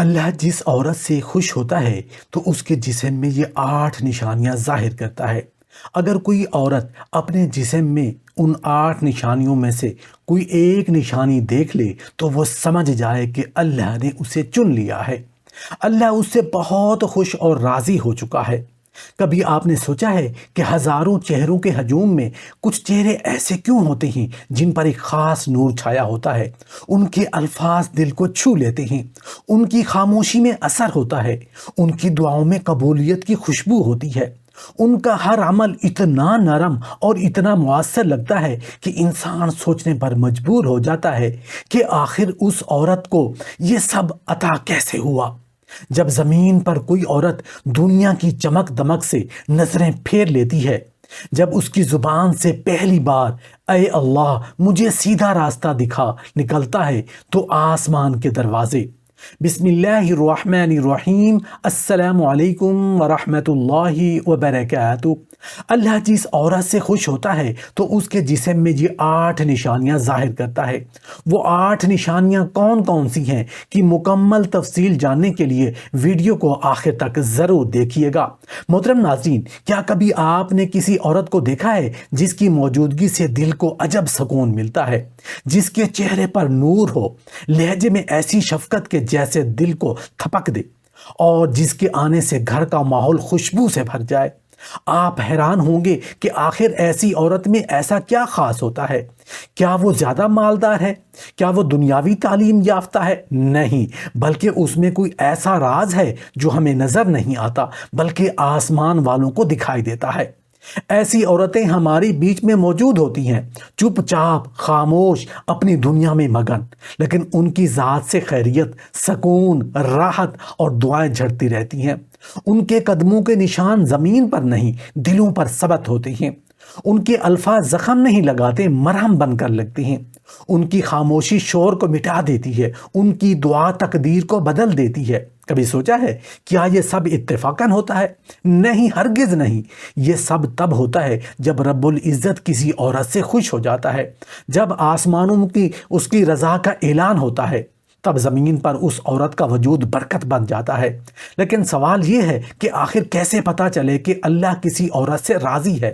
اللہ جس عورت سے خوش ہوتا ہے تو اس کے جسم میں یہ 8 نشانیاں ظاہر کرتا ہے۔ اگر کوئی عورت اپنے جسم میں ان 8 نشانیوں میں سے کوئی ایک نشانی دیکھ لے تو وہ سمجھ جائے کہ اللہ نے اسے چن لیا ہے۔ اللہ اس سے بہت خوش اور راضی ہو چکا ہے۔ کبھی آپ نے سوچا ہے کہ ہزاروں چہروں کے ہجوم میں کچھ چہرے ایسے کیوں ہوتے ہیں جن پر ایک خاص نور چھایا ہوتا ہے؟ ان کے الفاظ دل کو چھو لیتے ہیں، ان کی خاموشی میں اثر ہوتا ہے، ان کی دعاؤں میں قبولیت کی خوشبو ہوتی ہے، ان کا ہر عمل اتنا نرم اور اتنا مؤثر لگتا ہے کہ انسان سوچنے پر مجبور ہو جاتا ہے کہ آخر اس عورت کو یہ سب عطا کیسے ہوا؟ جب زمین پر کوئی عورت دنیا کی چمک دمک سے نظریں پھیر لیتی ہے، جب اس کی زبان سے پہلی بار اے اللہ مجھے سیدھا راستہ دکھا نکلتا ہے تو آسمان کے دروازے بسم اللہ الرحمن الرحیم السلام علیکم ورحمۃ اللہ وبرکاتہ۔ اللہ جس عورت سے خوش ہوتا ہے تو اس کے جسم میں یہ 8 نشانیاں ظاہر کرتا ہے۔ وہ 8 نشانیاں کون کون سی ہیں کہ مکمل تفصیل جاننے کے لیے ویڈیو کو آخر تک ضرور دیکھیے گا۔ محترم ناظرین، کیا کبھی آپ نے کسی عورت کو دیکھا ہے جس کی موجودگی سے دل کو عجب سکون ملتا ہے، جس کے چہرے پر نور ہو، لہجے میں ایسی شفقت کے جیسے دل کو تھپک دے، اور جس کے آنے سے گھر کا ماحول خوشبو سے بھر جائے؟ آپ حیران ہوں گے کہ آخر ایسی عورت میں ایسا کیا خاص ہوتا ہے؟ کیا وہ زیادہ مالدار ہے؟ کیا وہ دنیاوی تعلیم یافتہ ہے؟ نہیں، بلکہ اس میں کوئی ایسا راز ہے جو ہمیں نظر نہیں آتا بلکہ آسمان والوں کو دکھائی دیتا ہے۔ ایسی عورتیں ہماری بیچ میں موجود ہوتی ہیں، چپ چاپ، خاموش، اپنی دنیا میں مگن، لیکن ان کی ذات سے خیریت، سکون، راحت اور دعائیں جھڑتی رہتی ہیں۔ ان کے قدموں کے نشان زمین پر نہیں، دلوں پر ثبت ہوتے ہیں۔ ان کے الفاظ زخم نہیں لگاتے، مرہم بن کر لگتے ہیں۔ ان کی خاموشی شور کو مٹا دیتی ہے، ان کی دعا تقدیر کو بدل دیتی ہے۔ کبھی سوچا ہے کیا یہ سب اتفاقاً ہوتا ہے؟ نہیں، ہرگز نہیں۔ یہ سب تب ہوتا ہے جب رب العزت کسی عورت سے خوش ہو جاتا ہے، جب آسمانوں کی اس کی رضا کا اعلان ہوتا ہے، تب زمین پر اس عورت کا وجود برکت بن جاتا ہے۔ لیکن سوال یہ ہے کہ آخر کیسے پتہ چلے کہ اللہ کسی عورت سے راضی ہے؟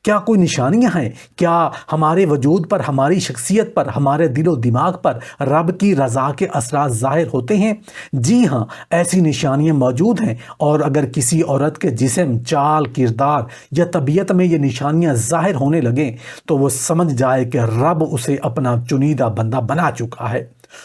کیا کوئی نشانیاں ہیں؟ کیا ہمارے وجود پر، ہماری شخصیت پر، ہمارے دل و دماغ پر رب کی رضا کے اثرات ظاہر ہوتے ہیں؟ جی ہاں، ایسی نشانیاں موجود ہیں، اور اگر کسی عورت کے جسم، چال، کردار یا طبیعت میں یہ نشانیاں ظاہر ہونے لگیں تو وہ سمجھ جائے کہ رب اسے اپنا چنیدہ بندہ بنا چکا ہے،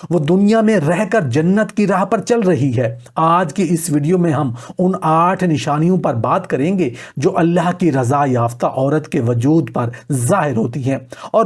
وہ دنیا میں رہ کر جنت کی راہ پر چل رہی ہے۔ آج کی اس ویڈیو میں ہم ان 8 نشانیوں پر بات کریں گے جو اللہ کی رضا یافتہ عورت کے وجود پر ظاہر ہوتی ہیں، اور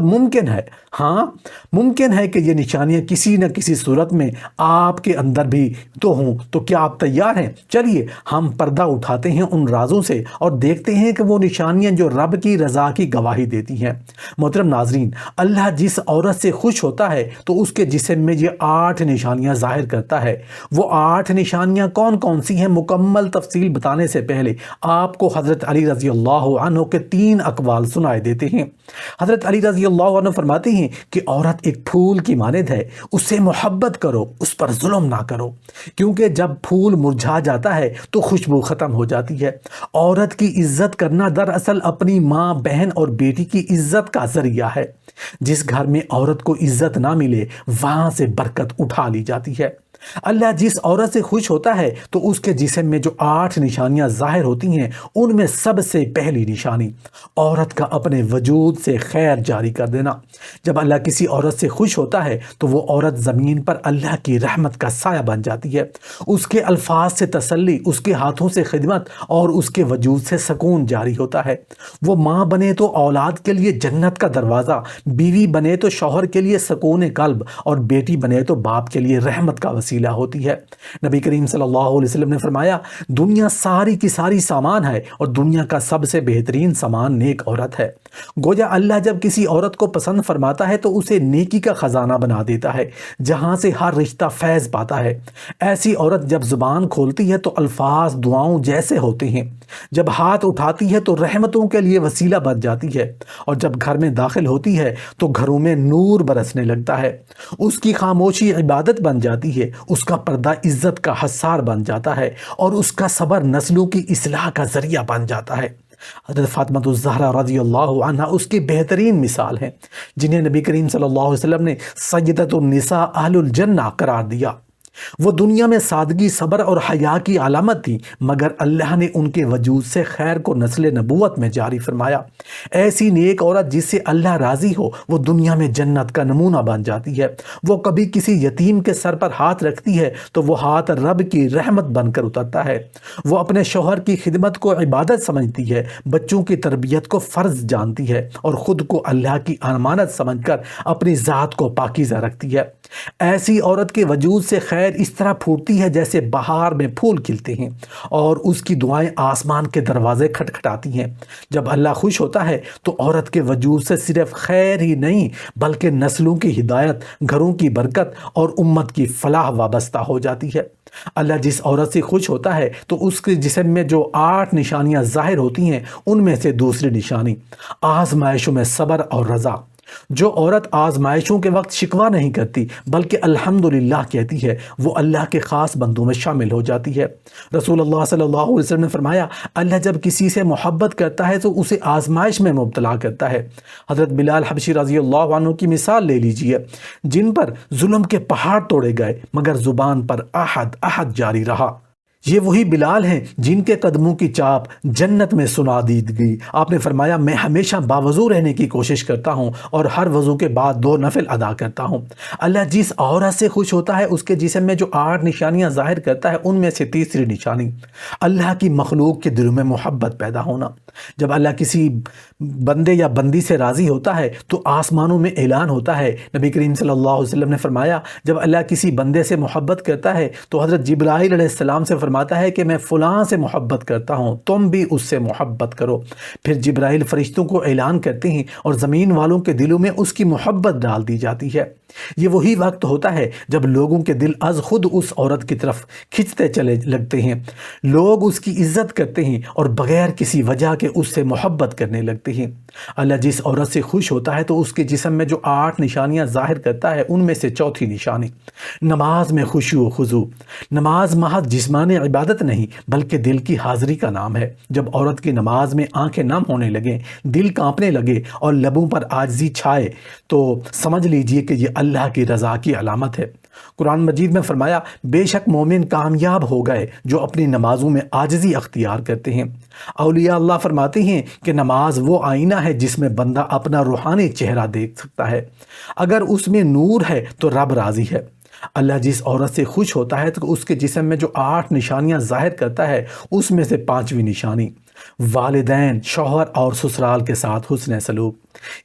ممکن ہے کہ یہ نشانیاں کسی نہ کسی صورت میں آپ کے اندر بھی تو ہوں۔ تو کیا آپ تیار ہیں؟ چلیے ہم پردہ اٹھاتے ہیں ان رازوں سے اور دیکھتے ہیں کہ وہ نشانیاں جو رب کی رضا کی گواہی دیتی ہیں۔ محترم ناظرین، اللہ جس عورت سے خوش ہوتا ہے تو اس کے جسم میں یہ 8 نشانیاں ظاہر کرتا ہے۔ وہ 8 نشانیاں کون کون سی ہیں؟ مکمل تفصیل بتانے سے پہلے آپ کو حضرت علی رضی اللہ عنہ کے 3 اقوال سنائے دیتے ہیں۔ حضرت علی رضی اللہ عنہ فرماتے ہیں کہ عورت ایک پھول کی مانند ہے، اس سے محبت کرو، اس پر ظلم نہ کرو، کیونکہ جب پھول مرجھا جاتا ہے تو خوشبو ختم ہو جاتی ہے۔ عورت کی عزت کرنا دراصل اپنی ماں، بہن اور بیٹی کی عزت کا ذریعہ ہے۔ جس گھر میں عورت کو عزت نہ ملے وہاں سے برکت اٹھا لی جاتی ہے۔ اللہ جس عورت سے خوش ہوتا ہے تو اس کے جسم میں جو 8 نشانیاں ظاہر ہوتی ہیں، ان میں سب سے پہلی نشانی عورت کا اپنے وجود سے خیر جاری کر دینا۔ جب اللہ کسی عورت سے خوش ہوتا ہے تو وہ عورت زمین پر اللہ کی رحمت کا سایہ بن جاتی ہے۔ اس کے الفاظ سے تسلی، اس کے ہاتھوں سے خدمت اور اس کے وجود سے سکون جاری ہوتا ہے۔ وہ ماں بنے تو اولاد کے لیے جنت کا دروازہ، بیوی بنے تو شوہر کے لیے سکون قلب، اور بیٹی بنے تو باپ کے لیے رحمت کا وسیلہ ہوتی ہے۔ نبی کریم صلی اللہ علیہ وسلم نے فرمایا، دنیا ساری کی ساری سامان ہے اور دنیا کا سب سے بہترین سامان نیک عورت ہے۔ گویا اللہ جب کسی عورت کو پسند فرماتا ہے تو اسے نیکی کا خزانہ بنا دیتا ہے، جہاں سے ہر رشتہ فیض پاتا ہے۔ ایسی عورت جب زبان کھولتی ہے تو الفاظ دعاؤں جیسے ہوتے ہیں، جب ہاتھ اٹھاتی ہے تو رحمتوں کے لیے وسیلہ بن جاتی ہے، اور جب گھر میں داخل ہوتی ہے تو گھروں میں نور برسنے لگتا ہے۔ اس کی خاموشی عبادت بن جاتی ہے، اس کا پردہ عزت کا حصار بن جاتا ہے اور اس کا صبر نسلوں کی اصلاح کا ذریعہ بن جاتا ہے۔ حضرت فاطمہ الزہرا رضی اللہ عنہ اس کی بہترین مثال ہیں، جنہیں نبی کریم صلی اللہ علیہ وسلم نے سیدۃ النساء اہل الجنہ قرار دیا۔ وہ دنیا میں سادگی، صبر اور حیا کی علامت تھی، مگر اللہ نے ان کے وجود سے خیر کو نسل نبوت میں جاری فرمایا۔ ایسی نیک عورت جس سے اللہ راضی ہو وہ دنیا میں جنت کا نمونہ بن جاتی ہے۔ وہ کبھی کسی یتیم کے سر پر ہاتھ رکھتی ہے تو وہ ہاتھ رب کی رحمت بن کر اترتا ہے۔ وہ اپنے شوہر کی خدمت کو عبادت سمجھتی ہے، بچوں کی تربیت کو فرض جانتی ہے اور خود کو اللہ کی امانت سمجھ کر اپنی ذات کو پاکیزہ رکھتی ہے۔ ایسی عورت کے وجود سے خیر اس طرح پھوٹتی ہے جیسے بہار میں پھول کھلتے ہیں، اور اس کی دعائیں آسمان کے دروازے کھٹکھٹاتی ہیں۔ جب اللہ خوش ہوتا ہے تو عورت کے وجود سے صرف خیر ہی نہیں بلکہ نسلوں کی ہدایت، گھروں کی برکت اور امت کی فلاح وابستہ ہو جاتی ہے۔ اللہ جس عورت سے خوش ہوتا ہے تو اس کے جسم میں جو 8 نشانیاں ظاہر ہوتی ہیں، ان میں سے دوسری نشانی آزمائشوں میں صبر اور رضا۔ جو عورت آزمائشوں کے وقت شکوہ نہیں کرتی بلکہ الحمدللہ کہتی ہے، وہ اللہ کے خاص بندوں میں شامل ہو جاتی ہے۔ رسول اللہ صلی اللہ علیہ وسلم نے فرمایا، اللہ جب کسی سے محبت کرتا ہے تو اسے آزمائش میں مبتلا کرتا ہے۔ حضرت بلال حبشی رضی اللہ عنہ کی مثال لے لیجئے، جن پر ظلم کے پہاڑ توڑے گئے مگر زبان پر احد احد جاری رہا۔ یہ وہی بلال ہیں جن کے قدموں کی چاپ جنت میں سنا دی گئی۔ آپ نے فرمایا، میں ہمیشہ باوضو رہنے کی کوشش کرتا ہوں اور ہر وضو کے بعد 2 نفل ادا کرتا ہوں۔ اللہ جس عورت سے خوش ہوتا ہے اس کے جسم میں جو 8 نشانیاں ظاہر کرتا ہے، ان میں سے تیسری نشانی اللہ کی مخلوق کے دلوں میں محبت پیدا ہونا۔ جب اللہ کسی بندے یا بندی سے راضی ہوتا ہے تو آسمانوں میں اعلان ہوتا ہے۔ نبی کریم صلی اللہ علیہ وسلم نے فرمایا، جب اللہ کسی بندے سے محبت کرتا ہے تو حضرت جبرائیل علیہ السلام سے فرماتا ہے کہ میں فلاں سے محبت کرتا ہوں، تم بھی اس سے محبت کرو۔ پھر جبرائیل فرشتوں کو اعلان کرتے ہیں اور زمین والوں کے دلوں میں اس کی محبت ڈال دی جاتی ہے۔ یہ وہی وقت ہوتا ہے جب لوگوں کے دل از خود اس عورت کی طرف کھنچتے چلے لگتے ہیں۔ لوگ اس کی عزت کرتے ہیں اور بغیر کسی وجہ کے اس سے محبت کرنے لگتے ہیں۔ اللہ جس عورت سے خوش ہوتا ہے تو اس کے جسم میں جو 8 نشانیاں ظاہر کرتا ہے، ان میں سے چوتھی نشانی نماز میں خشوع و خضوع۔ نماز محض جسمانی عبادت نہیں بلکہ دل کی حاضری کا نام ہے۔ جب عورت کی نماز میں آنکھیں نم ہونے لگیں، دل کانپنے لگے اور لبوں پر عاجزی چھائے تو سمجھ لیجئے کہ یہ اللہ کی رضا کی علامت ہے۔ قرآن مجید میں فرمایا، بے شک مومن کامیاب ہو گئے جو اپنی نمازوں میں عاجزی اختیار کرتے ہیں۔ اولیاء اللہ فرماتے ہیں کہ نماز وہ آئینہ ہے جس میں بندہ اپنا روحانی چہرہ دیکھ سکتا ہے۔ اگر اس میں نور ہے تو رب راضی ہے۔ اللہ جس عورت سے خوش ہوتا ہے تو اس کے جسم میں جو 8 نشانیاں ظاہر کرتا ہے، اس میں سے 5ویں نشانی والدین، شوہر اور سسرال کے ساتھ حسن سلوک۔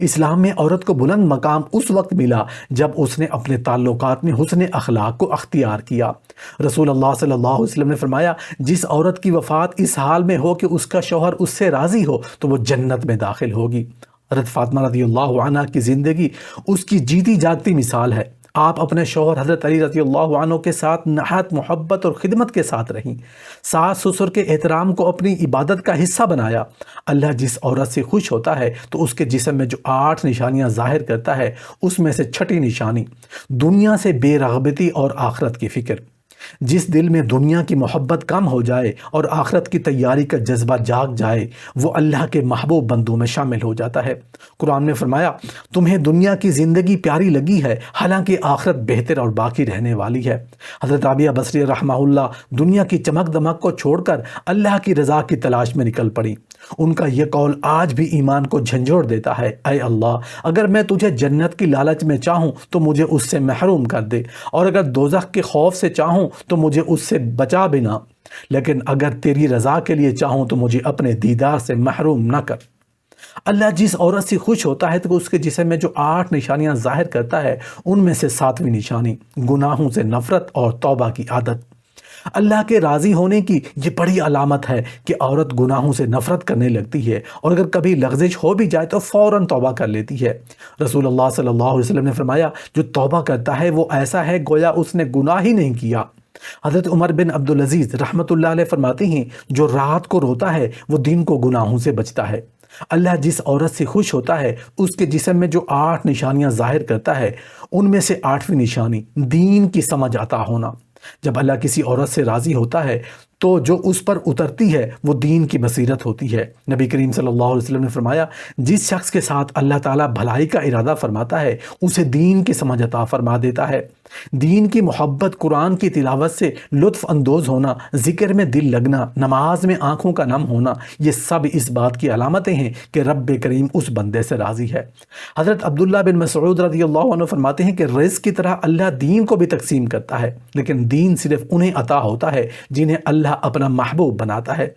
اسلام میں عورت کو بلند مقام اس وقت ملا جب اس نے اپنے تعلقات میں حسن اخلاق کو اختیار کیا۔ رسول اللہ صلی اللہ علیہ وسلم نے فرمایا، جس عورت کی وفات اس حال میں ہو کہ اس کا شوہر اس سے راضی ہو تو وہ جنت میں داخل ہوگی۔ حضرت فاطمہ رضی اللہ عنہ کی زندگی اس کی جیتی جاگتی مثال ہے۔ آپ اپنے شوہر حضرت علی رضی اللہ عنہ کے ساتھ نہایت محبت اور خدمت کے ساتھ رہیں۔ ساس سسر کے احترام کو اپنی عبادت کا حصہ بنایا۔ اللہ جس عورت سے خوش ہوتا ہے تو اس کے جسم میں جو 8 نشانیاں ظاہر کرتا ہے، اس میں سے 6ٹھی نشانی دنیا سے بے رغبتی اور آخرت کی فکر۔ جس دل میں دنیا کی محبت کم ہو جائے اور آخرت کی تیاری کا جذبہ جاگ جائے، وہ اللہ کے محبوب بندوں میں شامل ہو جاتا ہے۔ قرآن نے فرمایا، تمہیں دنیا کی زندگی پیاری لگی ہے حالانکہ آخرت بہتر اور باقی رہنے والی ہے۔ حضرت رابعہ بصری رحمہ اللہ دنیا کی چمک دمک کو چھوڑ کر اللہ کی رضا کی تلاش میں نکل پڑی۔ ان کا یہ قول آج بھی ایمان کو جھنجھوڑ دیتا ہے، اے اللہ، اگر میں تجھے جنت کی لالچ میں چاہوں تو مجھے اس سے محروم کر دے، اور اگر دوزخ کے خوف سے چاہوں تو مجھے اس سے بچا بنا، لیکن اگر تیری رضا کے لیے چاہوں تو مجھے اپنے دیدار سے محروم نہ کر۔ اللہ جس عورت سے خوش ہوتا ہے تو اس کے جسم میں جو 8 نشانیاں ظاہر کرتا ہے، ان میں سے 7ویں نشانی گناہوں سے نفرت اور توبہ کی عادت۔ اللہ کے راضی ہونے کی یہ بڑی علامت ہے کہ عورت گناہوں سے نفرت کرنے لگتی ہے، اور اگر کبھی لغزش ہو بھی جائے تو فوراً توبہ کر لیتی ہے۔ رسول اللہ صلی اللہ علیہ وسلم نے فرمایا، جو توبہ کرتا ہے وہ ایسا ہے گویا اس نے گناہ ہی نہیں کیا۔ حضرت عمر بن عبدالعزیز رحمۃ اللہ علیہ فرماتے ہیں، جو رات کو روتا ہے وہ دن کو گناہوں سے بچتا ہے۔ اللہ جس عورت سے خوش ہوتا ہے اس کے جسم میں جو 8 نشانیاں ظاہر کرتا ہے، ان میں سے 8ویں نشانی دین کی سمجھ عطا ہونا۔ جب اللہ کسی عورت سے راضی ہوتا ہے تو جو اس پر اترتی ہے وہ دین کی بصیرت ہوتی ہے۔ نبی کریم صلی اللہ علیہ وسلم نے فرمایا، جس شخص کے ساتھ اللہ تعالیٰ بھلائی کا ارادہ فرماتا ہے اسے دین کی سمجھ عطا فرما دیتا ہے۔ دین کی محبت، قرآن کی تلاوت سے لطف اندوز ہونا، ذکر میں دل لگنا، نماز میں آنکھوں کا نم ہونا، یہ سب اس بات کی علامتیں ہیں کہ رب کریم اس بندے سے راضی ہے۔ حضرت عبداللہ بن مسعود رضی اللہ عنہ فرماتے ہیں کہ رزق کی طرح اللہ دین کو بھی تقسیم کرتا ہے، لیکن دین صرف انہیں عطا ہوتا ہے جنہیں اللہ اپنا محبوب بناتا ہے۔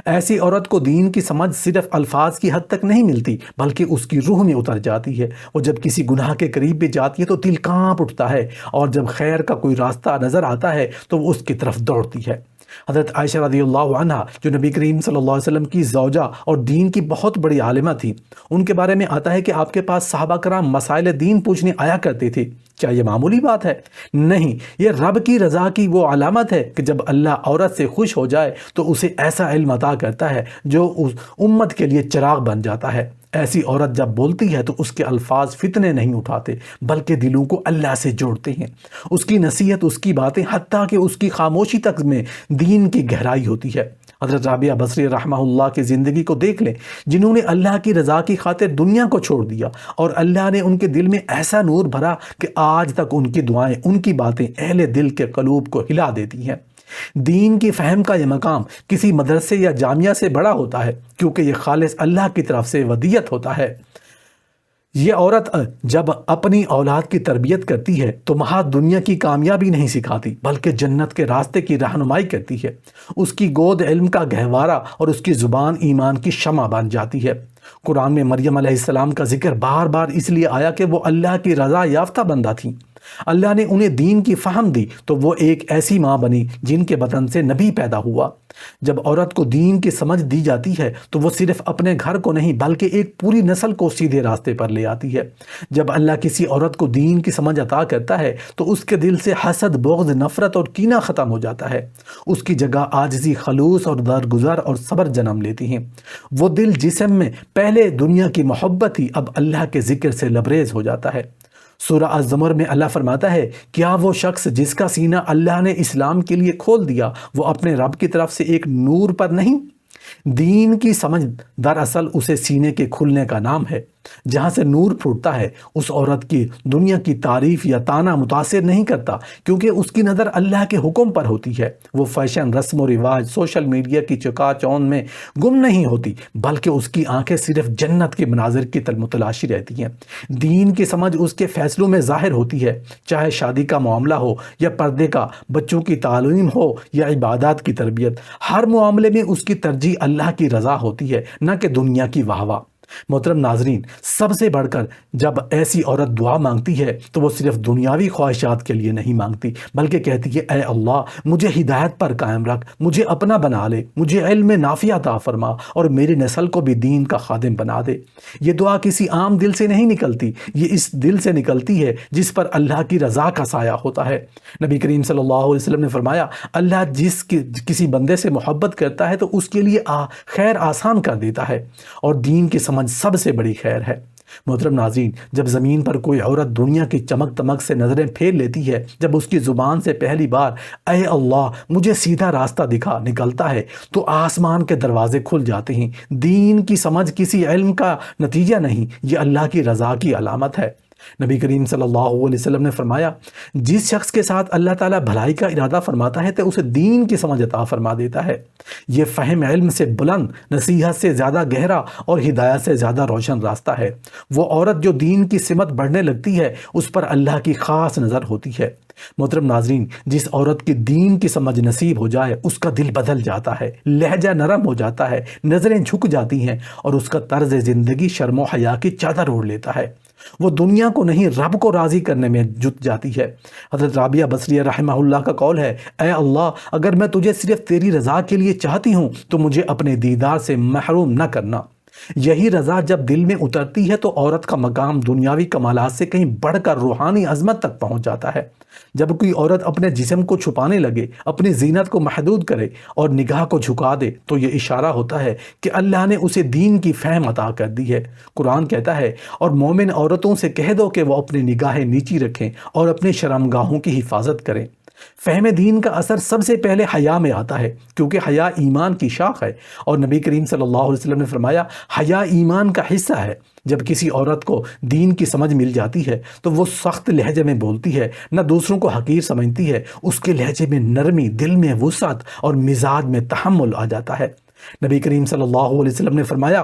ایسی عورت کو دین کی سمجھ صرف الفاظ کی حد تک نہیں ملتی بلکہ اس کی روح میں اتر جاتی ہے۔ وہ جب کسی گناہ کے قریب بھی جاتی ہے تو دل کانپ اٹھتا ہے، اور جب خیر کا کوئی راستہ نظر آتا ہے تو وہ اس کی طرف دوڑتی ہے۔ حضرت عائشہ رضی اللہ عنہ جو نبی کریم صلی اللہ علیہ وسلم کی زوجہ اور دین کی بہت بڑی عالمہ تھی، ان کے بارے میں آتا ہے کہ آپ کے پاس صحابہ کرام مسائل دین پوچھنے آیا کرتے تھے۔ کیا یہ معمولی بات ہے؟ نہیں، یہ رب کی رضا کی وہ علامت ہے کہ جب اللہ عورت سے خوش ہو جائے تو اسے ایسا علم عطا کرتا ہے جو اس امت کے لیے چراغ بن جاتا ہے۔ ایسی عورت جب بولتی ہے تو اس کے الفاظ فتنے نہیں اٹھاتے بلکہ دلوں کو اللہ سے جوڑتے ہیں۔ اس کی نصیحت، اس کی باتیں، حتیٰ کہ اس کی خاموشی تک میں دین کی گہرائی ہوتی ہے۔ حضرت رابعہ بصری رحمہ اللہ کی زندگی کو دیکھ لیں، جنہوں نے اللہ کی رضا کی خاطر دنیا کو چھوڑ دیا اور اللہ نے ان کے دل میں ایسا نور بھرا کہ آج تک ان کی دعائیں، ان کی باتیں اہل دل کے قلوب کو ہلا دیتی ہیں۔ دین کی فہم کا یہ مقام کسی مدرسے یا جامعہ سے بڑا ہوتا ہے، کیونکہ یہ خالص اللہ کی طرف سے ودیت ہوتا ہے۔ یہ عورت جب اپنی اولاد کی تربیت کرتی ہے تو محض دنیا کی کامیابی نہیں سکھاتی بلکہ جنت کے راستے کی رہنمائی کرتی ہے۔ اس کی گود علم کا گہوارہ اور اس کی زبان ایمان کی شمع بن جاتی ہے۔ قرآن میں مریم علیہ السلام کا ذکر بار بار اس لیے آیا کہ وہ اللہ کی رضا یافتہ بندہ تھیں۔ اللہ نے انہیں دین کی فہم دی تو وہ ایک ایسی ماں بنی جن کے بدن سے نبی پیدا ہوا۔ جب عورت کو دین کی سمجھ دی جاتی ہے تو وہ صرف اپنے گھر کو نہیں بلکہ ایک پوری نسل کو سیدھے راستے پر لے آتی ہے۔ جب اللہ کسی عورت کو دین کی سمجھ عطا کرتا ہے تو اس کے دل سے حسد، بغض، نفرت اور کینہ ختم ہو جاتا ہے۔ اس کی جگہ عاجزی، خلوص اور درگزر اور صبر جنم لیتی ہیں۔ وہ دل جسم میں پہلے دنیا کی محبت تھی، اب اللہ کے ذکر سے لبریز ہو جاتا ہے۔ سورہ الزمر میں اللہ فرماتا ہے، کیا وہ شخص جس کا سینہ اللہ نے اسلام کے لیے کھول دیا وہ اپنے رب کی طرف سے ایک نور پر نہیں؟ دین کی سمجھ دراصل اسے سینے کے کھلنے کا نام ہے۔ جہاں سے نور پھوٹتا ہے اس عورت کی دنیا کی تعریف یا طعنہ متاثر نہیں کرتا، کیونکہ اس کی نظر اللہ کے حکم پر ہوتی ہے۔ وہ فیشن، رسم و رواج، سوشل میڈیا کی چکا چوند میں گم نہیں ہوتی بلکہ اس کی آنکھیں صرف جنت کے مناظر کی متلاشی رہتی ہیں۔ دین کی سمجھ اس کے فیصلوں میں ظاہر ہوتی ہے، چاہے شادی کا معاملہ ہو یا پردے کا، بچوں کی تعلیم ہو یا عبادات کی تربیت، ہر معاملے میں اس کی ترجیح اللہ کی رضا ہوتی ہے، نہ کہ دنیا کی واہ واہ۔ محترم ناظرین، سب سے بڑھ کر جب ایسی عورت دعا مانگتی ہے تو وہ صرف دنیاوی خواہشات کے لیے نہیں مانگتی بلکہ کہتی ہے، اے اللہ مجھے ہدایت پر قائم رکھ، مجھے اپنا بنا لے، مجھے علم نافع عطا فرما اور میری نسل کو بھی دین کا خادم بنا دے۔ یہ دعا کسی عام دل سے نہیں نکلتی، یہ اس دل سے نکلتی ہے جس پر اللہ کی رضا کا سایہ ہوتا ہے۔ نبی کریم صلی اللہ علیہ وسلم نے فرمایا، اللہ کسی بندے سے محبت کرتا ہے تو اس کے لیے خیر آسان کر دیتا ہے، اور دین کی سمجھ سب سے بڑی خیر ہے۔ محترم ناظرین، جب زمین پر کوئی عورت دنیا کی چمک دمک سے نظریں پھیر لیتی ہے، جب اس کی زبان سے پہلی بار اے اللہ مجھے سیدھا راستہ دکھا نکلتا ہے تو آسمان کے دروازے کھل جاتے ہیں۔ دین کی سمجھ کسی علم کا نتیجہ نہیں، یہ اللہ کی رضا کی علامت ہے۔ نبی کریم صلی اللہ علیہ وسلم نے فرمایا، جس شخص کے ساتھ اللہ تعالیٰ بھلائی کا ارادہ فرماتا ہے تو اسے دین کی سمجھ عطا فرما دیتا ہے۔ یہ فہم علم سے بلند، نصیحت سے زیادہ گہرا اور ہدایت سے زیادہ روشن راستہ ہے۔ وہ عورت جو دین کی سمت بڑھنے لگتی ہے اس پر اللہ کی خاص نظر ہوتی ہے۔ محترم ناظرین، جس عورت کی دین کی سمجھ نصیب ہو جائے اس کا دل بدل جاتا ہے، لہجہ نرم ہو جاتا ہے، نظریں جھک جاتی ہیں اور اس کا طرز زندگی شرم و حیا کی چادر اوڑھ لیتا ہے۔ وہ دنیا کو نہیں رب کو راضی کرنے میں جت جاتی ہے۔ حضرت رابعہ بصریہ رحمہ اللہ کا قول ہے، اے اللہ اگر میں تجھے صرف تیری رضا کے لیے چاہتی ہوں تو مجھے اپنے دیدار سے محروم نہ کرنا۔ یہی رضا جب دل میں اترتی ہے تو عورت کا مقام دنیاوی کمالات سے کہیں بڑھ کر روحانی عظمت تک پہنچ جاتا ہے۔ جب کوئی عورت اپنے جسم کو چھپانے لگے، اپنی زینت کو محدود کرے اور نگاہ کو جھکا دے تو یہ اشارہ ہوتا ہے کہ اللہ نے اسے دین کی فہم عطا کر دی ہے۔ قرآن کہتا ہے، اور مومن عورتوں سے کہہ دو کہ وہ اپنی نگاہیں نیچی رکھیں اور اپنی شرمگاہوں کی حفاظت کریں۔ فہم دین کا اثر سب سے پہلے حیا میں آتا ہے، کیونکہ حیا ایمان کی شاخ ہے، اور نبی کریم صلی اللہ علیہ وسلم نے فرمایا حیا ایمان کا حصہ ہے۔ جب کسی عورت کو دین کی سمجھ مل جاتی ہے تو وہ سخت لہجے میں بولتی ہے، نہ دوسروں کو حقیر سمجھتی ہے، اس کے لہجے میں نرمی، دل میں وسعت اور مزاج میں تحمل آ جاتا ہے۔ نبی کریم صلی اللہ علیہ وسلم نے فرمایا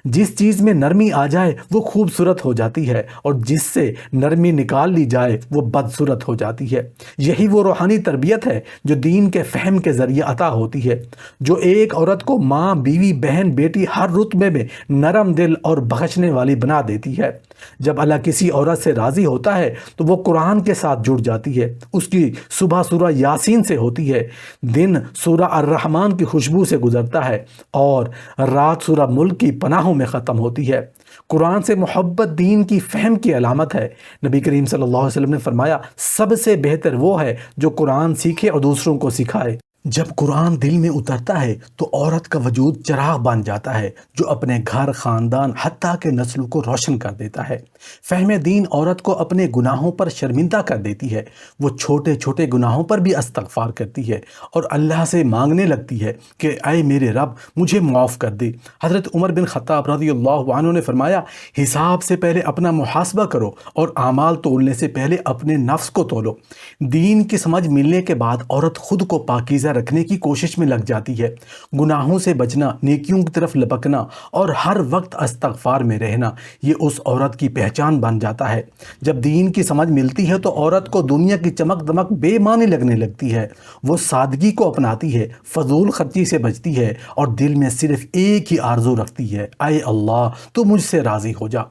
جس چیز میں نرمی آ جائے وہ خوبصورت ہو جاتی ہے، اور جس سے نرمی نکال لی جائے وہ بدصورت ہو جاتی ہے۔ یہی وہ روحانی تربیت ہے جو دین کے فہم کے ذریعے عطا ہوتی ہے، جو ایک عورت کو ماں، بیوی، بہن، بیٹی ہر رتبے میں نرم دل اور بخشنے والی بنا دیتی ہے۔ جب اللہ کسی عورت سے راضی ہوتا ہے تو وہ قرآن کے ساتھ جڑ جاتی ہے، اس کی صبح سورہ یاسین سے ہوتی ہے، دن سورہ الرحمن کی خوشبو سے گزرتا ہے، اور رات سورہ ملک کی پناہوں میں ختم ہوتی ہے۔ قرآن سے محبت دین کی فہم کی علامت ہے۔ نبی کریم صلی اللہ علیہ وسلم نے فرمایا سب سے بہتر وہ ہے جو قرآن سیکھے اور دوسروں کو سکھائے۔ جب قرآن دل میں اترتا ہے تو عورت کا وجود چراغ بن جاتا ہے جو اپنے گھر، خاندان، حتیٰ کہ نسل کو روشن کر دیتا ہے۔ فہم دین عورت کو اپنے گناہوں پر شرمندہ کر دیتی ہے، وہ چھوٹے چھوٹے گناہوں پر بھی استغفار کرتی ہے اور اللہ سے مانگنے لگتی ہے کہ اے میرے رب مجھے معاف کر دے۔ حضرت عمر بن خطاب رضی اللہ عنہ نے فرمایا حساب سے پہلے اپنا محاسبہ کرو اور اعمال تولنے سے پہلے اپنے نفس کو تولو۔ دین کی سمجھ ملنے کے بعد عورت خود کو پاکیزہ رکھنے کی کوشش میں لگ جاتی ہے، گناہوں سے بچنا، نیکیوں کی طرف لپکنا اور ہر وقت استغفار میں رہنا، یہ اس عورت کی پہچان بن جاتا ہے۔ جب دین کی سمجھ ملتی ہے تو عورت کو دنیا کی چمک دمک بے معنی لگنے لگتی ہے، وہ سادگی کو اپناتی ہے، فضول خرچی سے بچتی ہے اور دل میں صرف ایک ہی آرزو رکھتی ہے، اے اللہ تو مجھ سے راضی ہو جا۔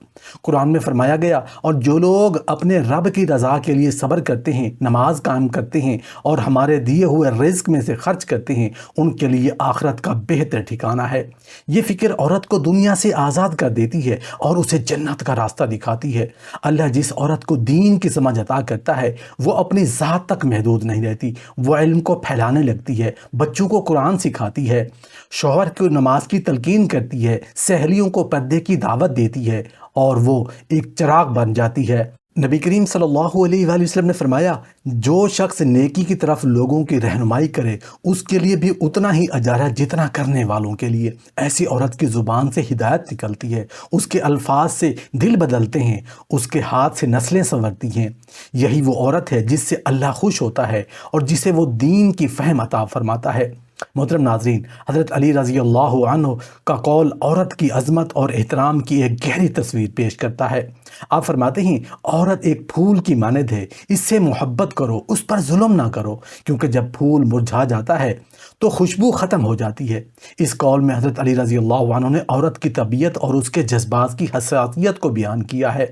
قرآن میں فرمایا گیا اور جو لوگ اپنے رب کی رضا کے لیے صبر کرتے ہیں، نماز قائم کرتے ہیں اور ہمارے دیے ہوئے رزق میں سے خرچ کرتے ہیں، ان کے لیے آخرت کا بہتر ٹھکانہ ہے۔ یہ فکر عورت کو دنیا سے آزاد کر دیتی ہے اور اسے جنت کا راستہ دکھاتی ہے۔ اللہ جس عورت کو دین کی سمجھ عطا کرتا ہے وہ اپنی ذات تک محدود نہیں رہتی، وہ علم کو پھیلانے لگتی ہے، بچوں کو قرآن سکھاتی ہے، شوہر کو نماز کی تلقین کرتی ہے، سہیلیوں کو پردے کی دعوت دیتی ہے، اور وہ ایک چراغ بن جاتی ہے۔ نبی کریم صلی اللہ علیہ وآلہ وسلم نے فرمایا جو شخص نیکی کی طرف لوگوں کی رہنمائی کرے اس کے لیے بھی اتنا ہی اجر ہے جتنا کرنے والوں کے لیے۔ ایسی عورت کی زبان سے ہدایت نکلتی ہے، اس کے الفاظ سے دل بدلتے ہیں، اس کے ہاتھ سے نسلیں سنورتی ہیں۔ یہی وہ عورت ہے جس سے اللہ خوش ہوتا ہے اور جسے وہ دین کی فہم عطا فرماتا ہے۔ محترم ناظرین، حضرت علی رضی اللہ عنہ کا قول عورت کی عظمت اور احترام کی ایک گہری تصویر پیش کرتا ہے۔ آپ فرماتے ہیں عورت ایک پھول کی مانند ہے، اس سے محبت کرو، اس پر ظلم نہ کرو، کیونکہ جب پھول مرجھا جاتا ہے تو خوشبو ختم ہو جاتی ہے۔ اس قول میں حضرت علی رضی اللہ عنہ نے عورت کی طبیعت اور اس کے جذبات کی حساسیت کو بیان کیا ہے۔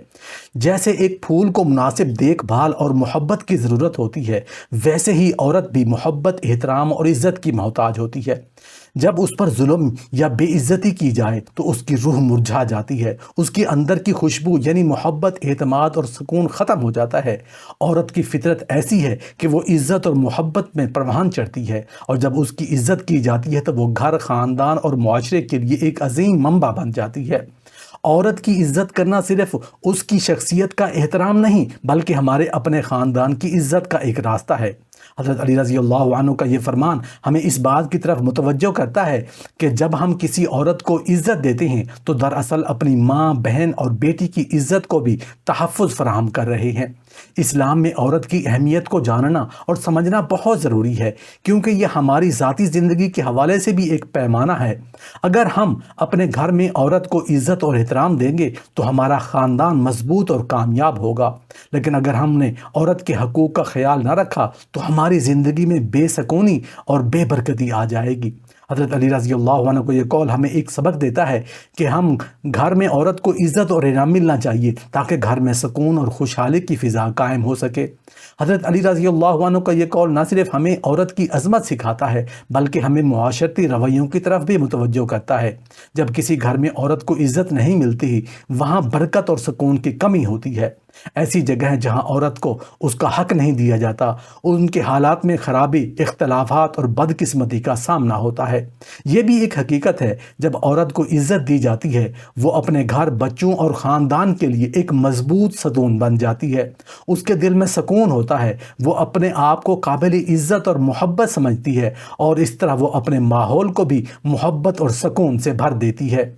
جیسے ایک پھول کو مناسب دیکھ بھال اور محبت کی ضرورت ہوتی ہے، ویسے ہی عورت بھی محبت، احترام اور عزت کی محتاج ہوتی ہے۔ جب اس پر ظلم یا بے عزتی کی جائے تو اس کی روح مرجھا جاتی ہے، اس کے اندر کی خوشبو یعنی محبت، اعتماد اور سکون ختم ہو جاتا ہے۔ عورت کی فطرت ایسی ہے کہ وہ عزت اور محبت میں پروان چڑھتی ہے، اور جب اس کی عزت کی جاتی ہے تو وہ گھر، خاندان اور معاشرے کے لیے ایک عظیم منبع بن جاتی ہے۔ عورت کی عزت کرنا صرف اس کی شخصیت کا احترام نہیں بلکہ ہمارے اپنے خاندان کی عزت کا ایک راستہ ہے۔ حضرت علی رضی اللہ عنہ کا یہ فرمان ہمیں اس بات کی طرف متوجہ کرتا ہے کہ جب ہم کسی عورت کو عزت دیتے ہیں تو دراصل اپنی ماں، بہن اور بیٹی کی عزت کو بھی تحفظ فراہم کر رہے ہیں۔ اسلام میں عورت کی اہمیت کو جاننا اور سمجھنا بہت ضروری ہے، کیونکہ یہ ہماری ذاتی زندگی کے حوالے سے بھی ایک پیمانہ ہے۔ اگر ہم اپنے گھر میں عورت کو عزت اور احترام دیں گے تو ہمارا خاندان مضبوط اور کامیاب ہوگا، لیکن اگر ہم نے عورت کے حقوق کا خیال نہ رکھا تو ہماری زندگی میں بے سکونی اور بے برکتی آ جائے گی۔ حضرت علی رضی اللہ عنہ کو یہ قول ہمیں ایک سبق دیتا ہے کہ ہم گھر میں عورت کو عزت اور انعام ملنا چاہیے تاکہ گھر میں سکون اور خوشحالی کی فضا قائم ہو سکے۔ حضرت علی رضی اللہ عنہ کا یہ قول نہ صرف ہمیں عورت کی عظمت سکھاتا ہے بلکہ ہمیں معاشرتی رویوں کی طرف بھی متوجہ کرتا ہے۔ جب کسی گھر میں عورت کو عزت نہیں ملتی وہاں برکت اور سکون کی کمی ہوتی ہے۔ ایسی جگہ جہاں عورت کو اس کا حق نہیں دیا جاتا، ان کے حالات میں خرابی، اختلافات اور بدقسمتی کا سامنا ہوتا ہے۔ ہے۔ یہ بھی ایک حقیقت ہے، جب عورت کو عزت دی جاتی ہے وہ اپنے گھر، بچوں اور خاندان کے لیے ایک مضبوط ستون بن جاتی ہے۔ اس کے دل میں سکون ہوتا ہے، وہ اپنے آپ کو قابل عزت اور محبت سمجھتی ہے، اور اس طرح وہ اپنے ماحول کو بھی محبت اور سکون سے بھر دیتی ہے۔